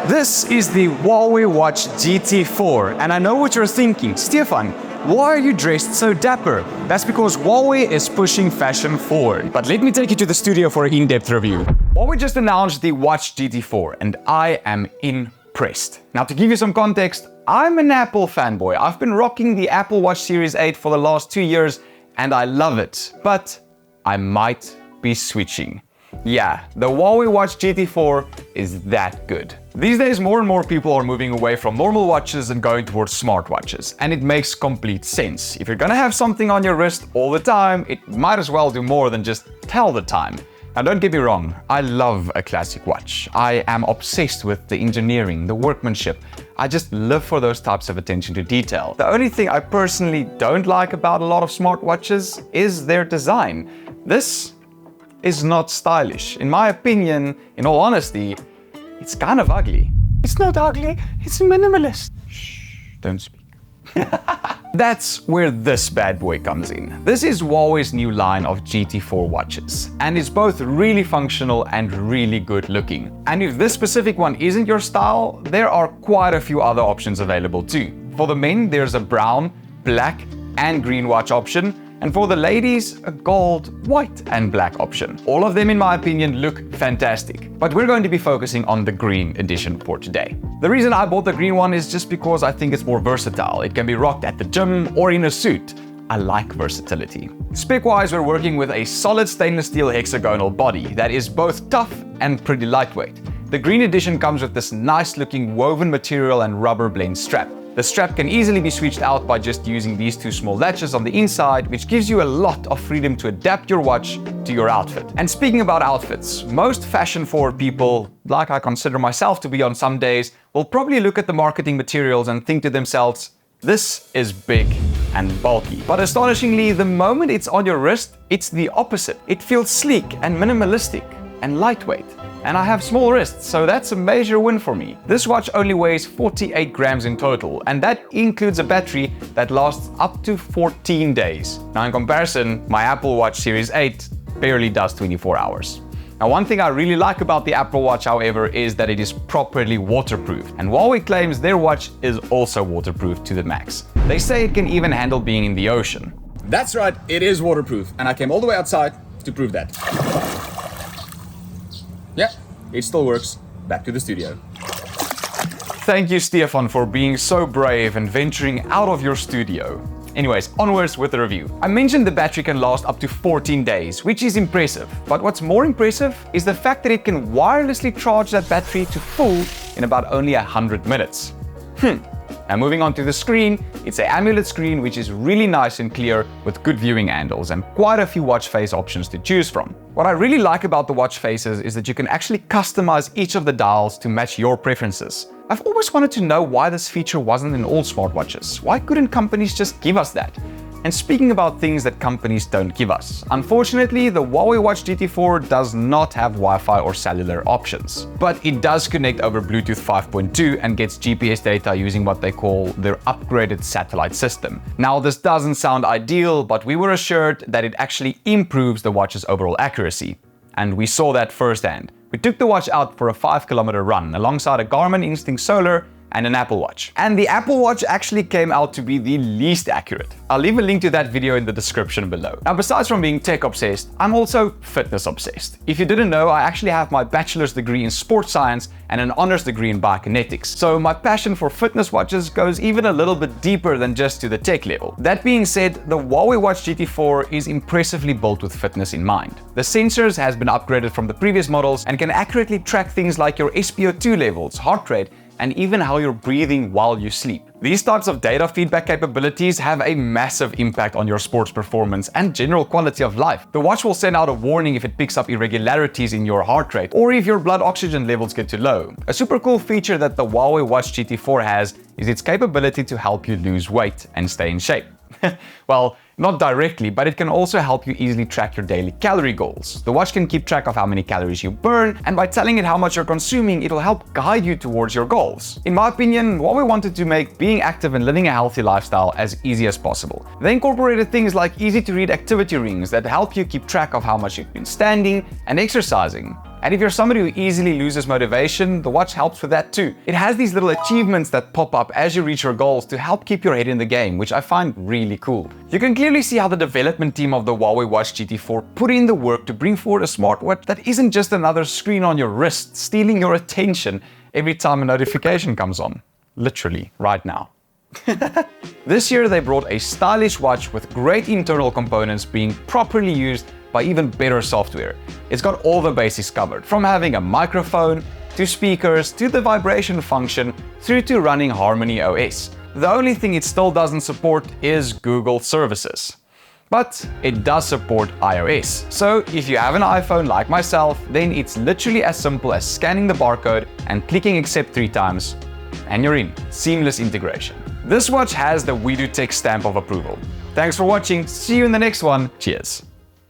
This is the Huawei Watch GT4, and I know what you're thinking, Stefan, why are you dressed so dapper? That's because Huawei is pushing fashion forward. But let me take you to the studio for an in-depth review. Huawei just announced the Watch GT4, and I am impressed. Now, to give you some context, I'm an Apple fanboy. I've been rocking the Apple Watch Series 8 for the last 2 years, and I love it. But I might be switching. Yeah, the Huawei Watch GT4 is that good. These days, more and more people are moving away from normal watches and going towards smartwatches, and it makes complete sense. If you're gonna have something on your wrist all the time, it might as well do more than just tell the time. Now, don't get me wrong, I love a classic watch. I am obsessed with the engineering, the workmanship. I just live for those types of attention to detail. The only thing I personally don't like about a lot of smartwatches is their design. This is not stylish. In my opinion, in all honesty, it's kind of ugly. It's not ugly, it's minimalist. Shh, don't speak. That's where this bad boy comes in. This is Huawei's new line of GT4 watches, and it's both really functional and really good looking. And if this specific one isn't your style, there are quite a few other options available too. For the men, there's a brown, black, and green watch option. And for the ladies, a gold, white, and black option. All of them, in my opinion, look fantastic. But we're going to be focusing on the green edition for today. The reason I bought the green one is just because I think it's more versatile. It can be rocked at the gym or in a suit. I like versatility. Spec-wise, we're working with a solid stainless steel hexagonal body that is both tough and pretty lightweight. The green edition comes with this nice-looking woven material and rubber blend strap. The strap can easily be switched out by just using these two small latches on the inside, which gives you a lot of freedom to adapt your watch to your outfit. And speaking about outfits, most fashion-forward people, like I consider myself to be on some days, will probably look at the marketing materials and think to themselves, this is big and bulky. But astonishingly, the moment it's on your wrist, it's the opposite. It feels sleek and minimalistic and lightweight. And I have small wrists, so that's a major win for me. This watch only weighs 48 grams in total, and that includes a battery that lasts up to 14 days. Now, in comparison, my Apple Watch Series 8 barely does 24 hours. Now, one thing I really like about the Apple Watch, however, is that it is properly waterproof. And Huawei claims their watch is also waterproof to the max. They say it can even handle being in the ocean. That's right, it is waterproof, and I came all the way outside to prove that. Yeah, it still works. Back to the studio. Thank you, Stefan, for being so brave and venturing out of your studio. Anyways, onwards with the review. I mentioned the battery can last up to 14 days, which is impressive. But what's more impressive is the fact that it can wirelessly charge that battery to full in about only 100 minutes. Now, moving on to the screen, it's an AMOLED screen which is really nice and clear with good viewing angles and quite a few watch face options to choose from. What I really like about the watch faces is that you can actually customize each of the dials to match your preferences. I've always wanted to know why this feature wasn't in all smartwatches. Why couldn't companies just give us that? And speaking about things that companies don't give us, unfortunately, the Huawei Watch GT4 does not have Wi-Fi or cellular options. But it does connect over Bluetooth 5.2 and gets GPS data using what they call their upgraded satellite system. Now, this doesn't sound ideal, but we were assured that it actually improves the watch's overall accuracy. And we saw that firsthand. We took the watch out for a 5-kilometer run alongside a Garmin Instinct Solar and an Apple Watch. And the Apple Watch actually came out to be the least accurate. I'll leave a link to that video in the description below. Now, besides from being tech obsessed, I'm also fitness obsessed. If you didn't know, I actually have my bachelor's degree in sports science and an honors degree in biokinetics. So my passion for fitness watches goes even a little bit deeper than just to the tech level. That being said, the Huawei Watch GT4 is impressively built with fitness in mind. The sensors has been upgraded from the previous models and can accurately track things like your SpO2 levels, heart rate, and even how you're breathing while you sleep. These types of data feedback capabilities have a massive impact on your sports performance and general quality of life. The watch will send out a warning if it picks up irregularities in your heart rate or if your blood oxygen levels get too low. A super cool feature that the Huawei Watch GT4 has is its capability to help you lose weight and stay in shape. Well, not directly, but it can also help you easily track your daily calorie goals. The watch can keep track of how many calories you burn, and by telling it how much you're consuming, it'll help guide you towards your goals. In my opinion, Huawei wanted to make being active and living a healthy lifestyle as easy as possible. They incorporated things like easy-to-read activity rings that help you keep track of how much you've been standing and exercising. And if you're somebody who easily loses motivation, the watch helps with that too. It has these little achievements that pop up as you reach your goals to help keep your head in the game, which I find really cool. You can clearly see how the development team of the Huawei Watch GT4 put in the work to bring forward a smartwatch that isn't just another screen on your wrist, stealing your attention every time a notification comes on. Literally, right now. This year they brought a stylish watch with great internal components being properly used by even better software. It's got all the basics covered, from having a microphone, to speakers, to the vibration function, through to running Harmony OS. The only thing it still doesn't support is Google services. But it does support iOS. So if you have an iPhone like myself, then it's literally as simple as scanning the barcode and clicking accept 3 times, and you're in. Seamless integration. This watch has the We Do Tech stamp of approval. Thanks for watching. See you in the next one. Cheers.